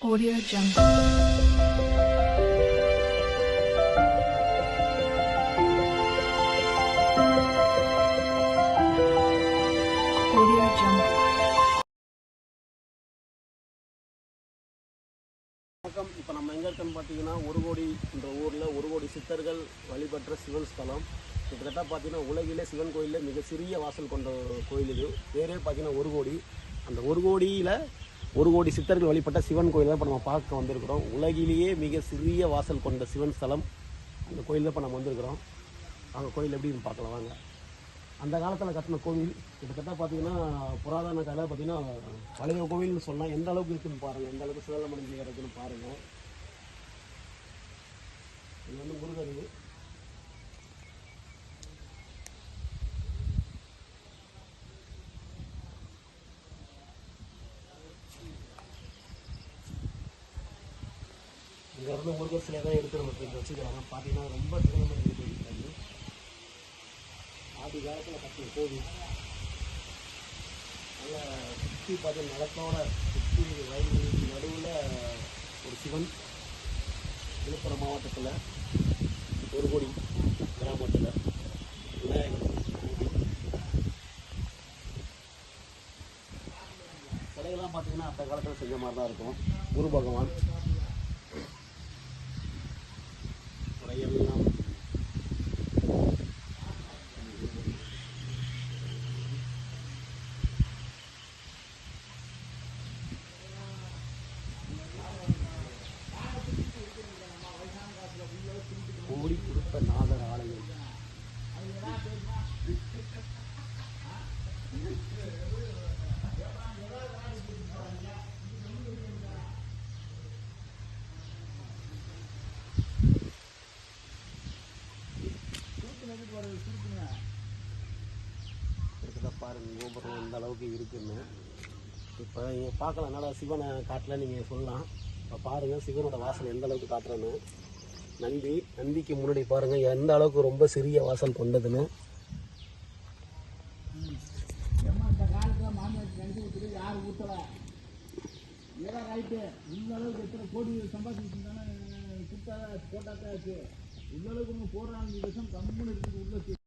Audio Jungle. Audio Jungle. வணக்கம். இப்போ நம்ம எங்கே இருக்கோன்னு பார்த்தீங்கன்னா ஒரு கோடி என்ற ஊரில் ஒரு கோடி சித்தர்கள் வழிபற்ற சிவன் ஸ்தலம். கிட்டத்தட்ட பார்த்தீங்கன்னா உலகிலே சிவன் கோயிலில் மிக சிறிய வாசல் கொண்ட கோயில் இது. பேரே பார்த்தீங்கன்னா ஒரு கோடி. அந்த ஒரு கோடியில் ஒரு கோடி சித்தர்கள் வழிபட்ட சிவன் கோயிலை இப்போ நம்ம பார்க்க வந்திருக்கிறோம். உலகிலேயே மிக சிறிய வாசல் கொண்ட சிவன் ஸ்தலம் அந்த கோயிலில் இப்போ நம்ம வந்திருக்கிறோம். அந்த கோயில் எப்படின்னு பார்க்கலாம் வாங்க. அந்த காலத்தில் கட்டின கோவில் கிட்டத்தட்ட பார்த்தீங்கன்னா புராதன காலம் பார்த்தீங்கன்னா பழைய கோவில்னு சொன்னால் எந்த அளவுக்கு இருக்குன்னு பாருங்கள், எந்த அளவுக்கு சிவலமணிஞ்சு இருக்குன்னு பாருங்கள். இது வந்து முருகர். இங்கேருந்து முருகர் சிலையை தான் எடுத்துகிட்டு இங்கே வச்சுக்கிறாங்க. பார்த்தீங்கன்னா ரொம்ப சிவலமணிஞ்சு போயிருக்காங்க. ஆதி காலத்தில் கட்டின கோவில் நல்லா சுற்றி பார்த்து நிலத்தோட சுற்றி வயலுக்கு நடுவில் ஒரு சிவன். விழுப்புரம் மாவட்டத்தில் ஒரு கோடி கிராமத்தில் விநாயகர் சிலைகள்லாம் பார்த்தீங்கன்னா அந்த காலத்தில் செஞ்ச மாதிரி தான் இருக்கும். குரு பகவான் உடையெல்லாம் கோடி கொடுத்த நாதர் ஆலயம். பாருங்க கோபுரம் இந்த அளவுக்கு இருக்குன்னு இப்போ நீங்கள் பார்க்கலாம். என்னால் சிவனை காட்டல நீங்கள் சொல்லலாம். இப்போ பாருங்கள் சிவனோட வாசல் எந்த அளவுக்கு காட்டுறேன்னு. நந்திக்கு முன்னாடி பாருங்கள் எந்த அளவுக்கு ரொம்ப சிறிய வாசல் கொண்டதுன்னு. இந்த காலத்தில் மாநிலத்தில் கழிச்சு ஊற்றுட்டு யார் ஊற்றலை ஏதோ ரைட்டு. இந்த அளவுக்கு எத்தனை கோடி சம்பாதிச்சுருந்தானே கொடுத்தா போட்டாத்தான் ஆச்சு. இந்த அளவுக்கு நம்ம போடுறாங்க விஷம் கம்முன்னு இருக்குது உள்ள